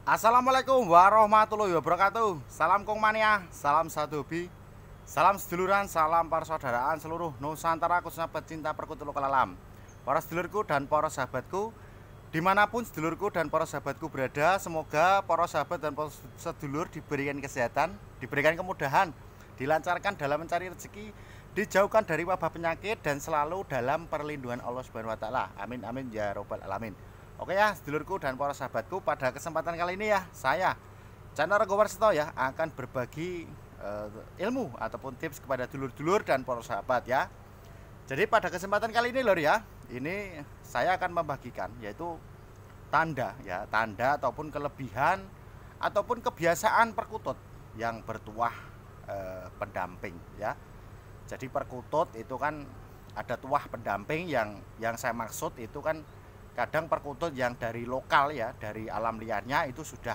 Assalamualaikum warahmatullahi wabarakatuh. Salam Kong Mania, salam satu hobi, salam seduluran, salam persaudaraan seluruh Nusantara, khususnya pecinta perkutut lokal alam. Para sedulurku dan para sahabatku, dimanapun sedulurku dan para sahabatku berada, semoga para sahabat dan para sedulur diberikan kesehatan, diberikan kemudahan, dilancarkan dalam mencari rezeki, dijauhkan dari wabah penyakit, dan selalu dalam perlindungan Allah Subhanahu wa Ta'ala. Amin amin ya robbal alamin. Oke ya, sedulurku dan para sahabatku, pada kesempatan kali ini ya, saya Chandra Rego Warsito ya akan berbagi ilmu ataupun tips kepada dulur-dulur dan para sahabat ya. Jadi pada kesempatan kali ini lor ya, ini saya akan membagikan yaitu tanda ya, tanda ataupun kelebihan ataupun kebiasaan perkutut yang bertuah pendamping ya. Jadi perkutut itu kan ada tuah pendamping, yang saya maksud itu kan kadang perkutut yang dari lokal ya, dari alam liarnya itu sudah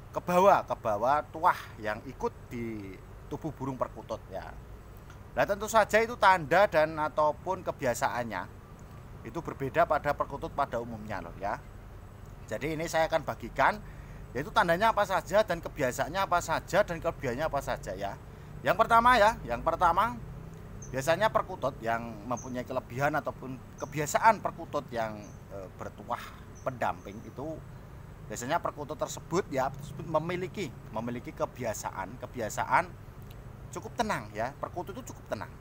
ke bawah tuah yang ikut di tubuh burung perkutut ya. Nah tentu saja itu tanda dan ataupun kebiasaannya itu berbeda pada perkutut pada umumnya loh ya. Jadi ini saya akan bagikan yaitu tandanya apa saja dan kebiasaannya apa saja dan kelebihannya apa saja ya. Yang pertama ya, yang pertama biasanya perkutut yang mempunyai kelebihan ataupun kebiasaan perkutut yang bertuah pendamping itu biasanya perkutut tersebut ya memiliki kebiasaan cukup tenang ya. Perkutut itu cukup tenang.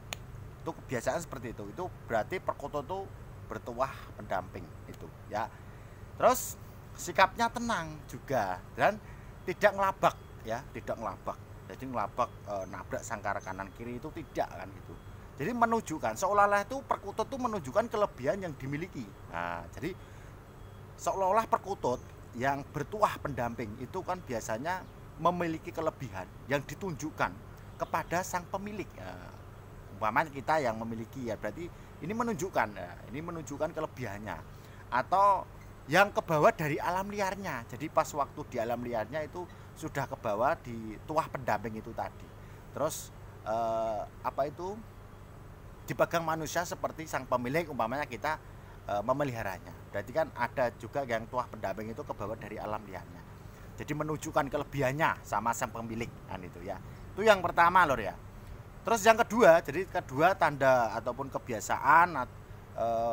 Itu kebiasaan seperti itu. Itu berarti perkutut itu bertuah pendamping itu ya. Terus sikapnya tenang juga dan tidak ngelabak ya, tidak ngelabak. Jadi ngelabak nabrak sangkar kanan kiri itu tidak kan gitu. Jadi menunjukkan seolah-olah itu perkutut itu menunjukkan kelebihan yang dimiliki. Nah, jadi seolah-olah perkutut yang bertuah pendamping itu kan biasanya memiliki kelebihan yang ditunjukkan kepada sang pemilik. Nah, umpamanya kita yang memiliki ya, berarti ini menunjukkan ini menunjukkan kelebihannya atau yang kebawa dari alam liarnya. Jadi pas waktu di alam liarnya itu sudah kebawa di tuah pendamping itu tadi. Terus apa itu dipegang manusia seperti sang pemilik, umpamanya kita memeliharanya. Berarti kan ada juga yang tuah pendamping itu kebawa dari alam liarnya. Jadi menunjukkan kelebihannya sama sang pemilik kan itu ya. Itu yang pertama lor ya. Terus yang kedua, jadi kedua tanda ataupun kebiasaan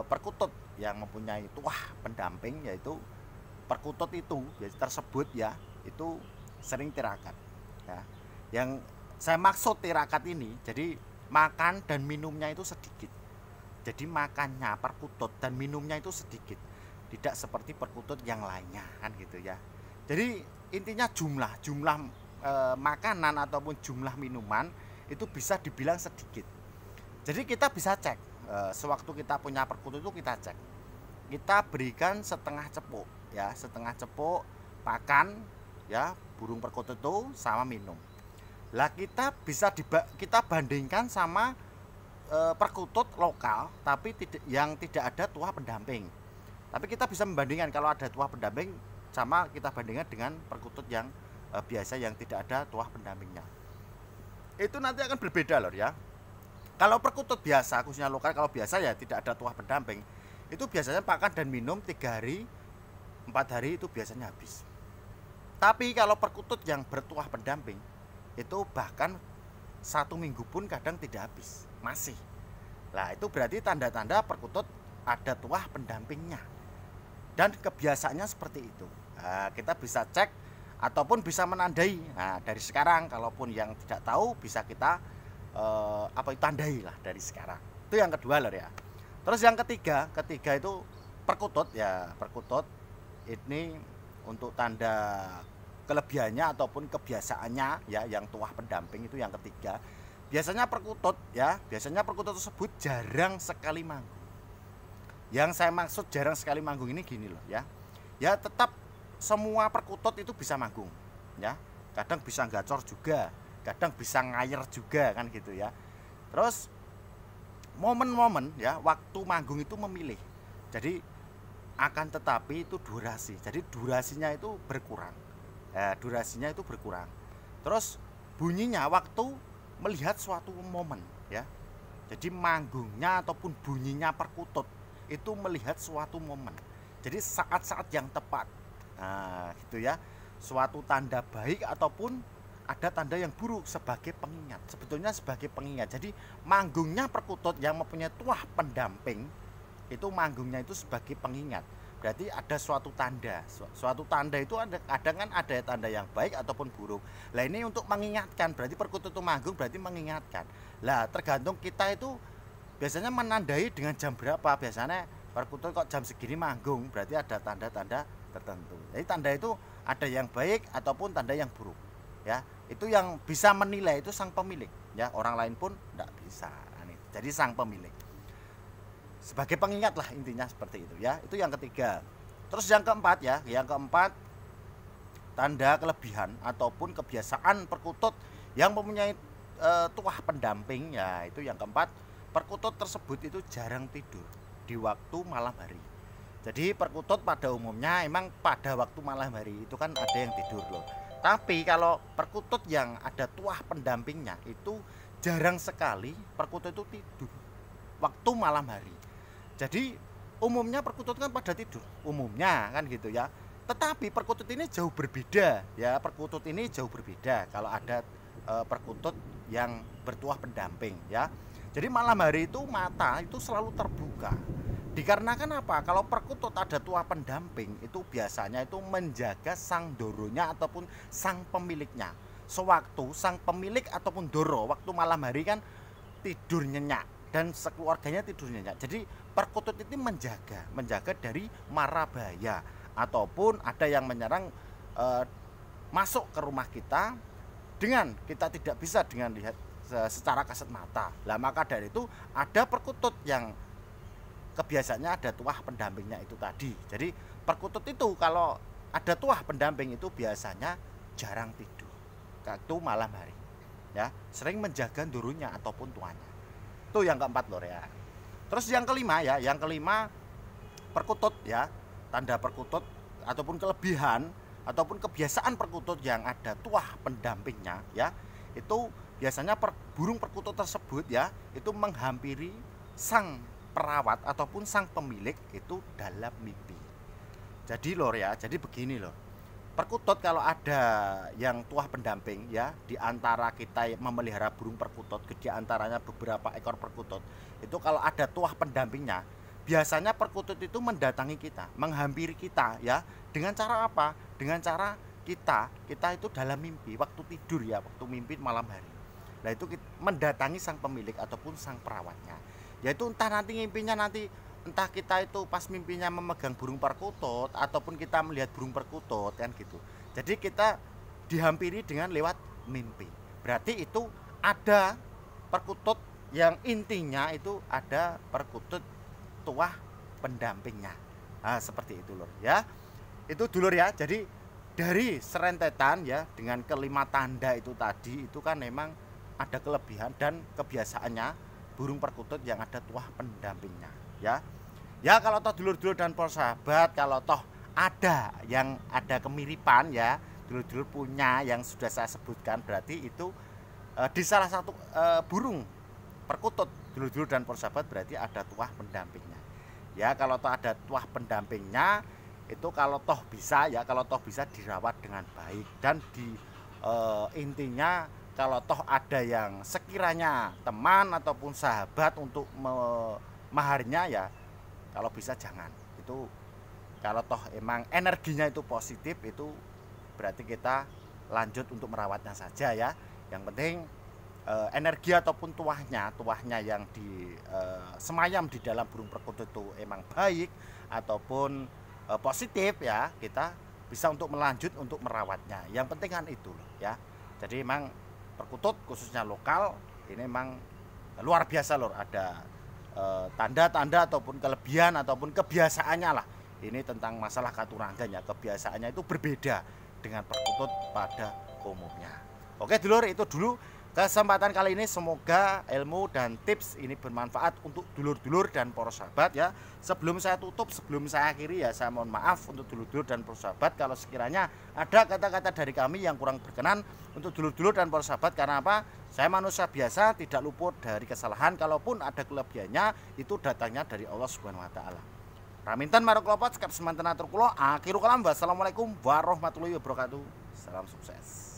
perkutut yang mempunyai tuah pendamping yaitu perkutut itu tersebut ya itu sering tirakat ya. Yang saya maksud tirakat ini jadi makan dan minumnya itu sedikit. Jadi makannya perkutut dan minumnya itu sedikit. Tidak seperti perkutut yang lainnya kan gitu ya. Jadi intinya jumlah makanan ataupun jumlah minuman itu bisa dibilang sedikit. Jadi kita bisa cek sewaktu kita punya perkutut itu kita cek. Kita berikan setengah cepuk ya, setengah cepuk makan ya burung perkutut itu sama minum. Lah kita bisa kita bandingkan sama perkutut lokal tapi yang tidak ada tuah pendamping. Tapi kita bisa membandingkan kalau ada tuah pendamping sama kita bandingkan dengan perkutut yang biasa yang tidak ada tuah pendampingnya. Itu nanti akan berbeda loh ya. Kalau perkutut biasa khususnya lokal kalau biasa ya tidak ada tuah pendamping, itu biasanya makan dan minum 3 hari 4 hari itu biasanya habis. Tapi kalau perkutut yang bertuah pendamping itu bahkan 1 minggu pun kadang tidak habis masih. Nah itu berarti tanda-tanda perkutut ada tuah pendampingnya dan kebiasaannya seperti itu. Nah, kita bisa cek ataupun bisa menandai. Nah dari sekarang kalaupun yang tidak tahu bisa kita tandai lah dari sekarang. Itu yang kedua loh ya. Terus yang ketiga itu perkutut ya, perkutut ini untuk tanda kelebihannya ataupun kebiasaannya ya yang tuah pendamping itu yang ketiga. Biasanya perkutut tersebut jarang sekali manggung. Yang saya maksud jarang sekali manggung ini gini loh ya. Ya tetap semua perkutut itu bisa manggung ya. Kadang bisa gacor juga, kadang bisa ngayer juga kan gitu ya. Terus momen-momen ya waktu manggung itu memilih. Jadi akan tetapi itu durasi. Jadi durasinya itu berkurang. Durasinya itu berkurang. Terus bunyinya waktu melihat suatu momen ya. Jadi manggungnya ataupun bunyinya perkutut itu melihat suatu momen. Jadi saat-saat yang tepat Nah, gitu ya. Suatu tanda baik ataupun ada tanda yang buruk sebagai pengingat. Sebetulnya sebagai pengingat. Jadi manggungnya perkutut yang mempunyai tuah pendamping itu manggungnya itu sebagai pengingat. Berarti ada suatu tanda. Suatu tanda itu ada kadang kan ada tanda yang baik ataupun buruk. Lah ini untuk mengingatkan. Berarti perkutut itu manggung berarti mengingatkan. Lah tergantung kita itu biasanya menandai dengan jam berapa. Biasanya perkutut kok jam segini manggung berarti ada tanda-tanda tertentu. Jadi tanda itu ada yang baik ataupun tanda yang buruk. Ya, itu yang bisa menilai itu sang pemilik. Ya, orang lain pun tidak bisa. Jadi sang pemilik sebagai pengingat lah intinya seperti itu ya. Itu yang ketiga. Terus yang keempat ya, yang keempat tanda kelebihan ataupun kebiasaan perkutut yang mempunyai tuah pendamping ya. Itu yang keempat, perkutut tersebut itu jarang tidur di waktu malam hari. Jadi perkutut pada umumnya emang pada waktu malam hari itu kan ada yang tidur loh. Tapi kalau perkutut yang ada tuah pendampingnya itu jarang sekali perkutut itu tidur waktu malam hari. Jadi umumnya perkutut kan pada tidur, umumnya kan gitu ya. Tetapi perkutut ini jauh berbeda ya, perkutut ini jauh berbeda kalau ada perkutut yang bertuah pendamping ya. Jadi malam hari itu mata itu selalu terbuka. Dikarenakan apa? Kalau perkutut ada tuah pendamping itu biasanya itu menjaga sang doronya ataupun sang pemiliknya. Sewaktu sang pemilik ataupun doro waktu malam hari kan tidur nyenyak dan sekeluarganya tidur nyenyak. Jadi perkutut itu menjaga dari mara bahaya ataupun ada yang menyerang masuk ke rumah kita dengan kita tidak bisa dengan lihat secara kasat mata. Lah maka dari itu ada perkutut yang kebiasaannya ada tuah pendampingnya itu tadi. Jadi perkutut itu kalau ada tuah pendamping itu biasanya jarang tidur waktu malam hari ya, sering menjaga durunya ataupun tuanya. Itu yang keempat lor ya. Terus yang kelima ya, yang kelima perkutut ya, tanda perkutut ataupun kelebihan ataupun kebiasaan perkutut yang ada tuah pendampingnya ya, itu biasanya burung perkutut tersebut ya itu menghampiri sang perawat ataupun sang pemilik itu dalam mimpi. Jadi lor ya, jadi begini lor. Perkutut kalau ada yang tuah pendamping ya, di antara kita memelihara burung perkutut, di antaranya beberapa ekor perkutut, itu kalau ada tuah pendampingnya, biasanya perkutut itu mendatangi kita, menghampiri kita ya, dengan cara apa? Dengan cara kita itu dalam mimpi, waktu tidur ya, waktu mimpi malam hari. Nah itu mendatangi sang pemilik ataupun sang perawatnya. Yaitu entah nanti mimpinya entah kita itu pas mimpinya memegang burung perkutut ataupun kita melihat burung perkutut kan gitu. Jadi kita dihampiri dengan lewat mimpi. Berarti itu ada perkutut yang intinya itu ada perkutut tuah pendampingnya. Nah, seperti itu lur ya. Itu dulur ya. Jadi dari serentetan ya dengan kelima tanda itu tadi itu kan memang ada kelebihan dan kebiasaannya burung perkutut yang ada tuah pendampingnya ya. Ya kalau toh dulur-dulur dan para sahabat, kalau toh ada yang ada kemiripan ya, dulur-dulur punya yang sudah saya sebutkan, berarti itu di salah satu burung perkutut dulur-dulur dan para sahabat berarti ada tuah pendampingnya. Ya kalau toh ada tuah pendampingnya itu kalau toh bisa ya, kalau toh bisa dirawat dengan baik dan intinya kalau toh ada yang sekiranya teman ataupun sahabat untuk memaharnya ya, kalau bisa jangan. Itu kalau toh emang energinya itu positif, itu berarti kita lanjut untuk merawatnya saja ya. Yang penting energi ataupun tuahnya yang semayam di dalam burung perkutut itu emang baik ataupun positif ya, kita bisa untuk melanjut untuk merawatnya. Yang penting kan itu loh ya. Jadi emang perkutut khususnya lokal ini memang luar biasa lor, ada tanda-tanda ataupun kelebihan ataupun kebiasaannya lah. Ini tentang masalah katurangan ya, kebiasaannya itu berbeda dengan perkutut pada umumnya. Oke dulur, itu dulu kesempatan kali ini, semoga ilmu dan tips ini bermanfaat untuk dulur-dulur dan para sahabat ya. Sebelum saya tutup, sebelum saya akhiri ya, saya mohon maaf untuk dulur-dulur dan para sahabat kalau sekiranya ada kata-kata dari kami yang kurang berkenan untuk dulur-dulur dan para sahabat. Karena apa? Saya manusia biasa, tidak luput dari kesalahan. Kalaupun ada kelebihannya itu datangnya dari Allah Subhanahu wa taala. Raminten marang klopot skep semanten atur kula akhiru kalam wassalamualaikum warahmatullahi wabarakatuh. Salam sukses.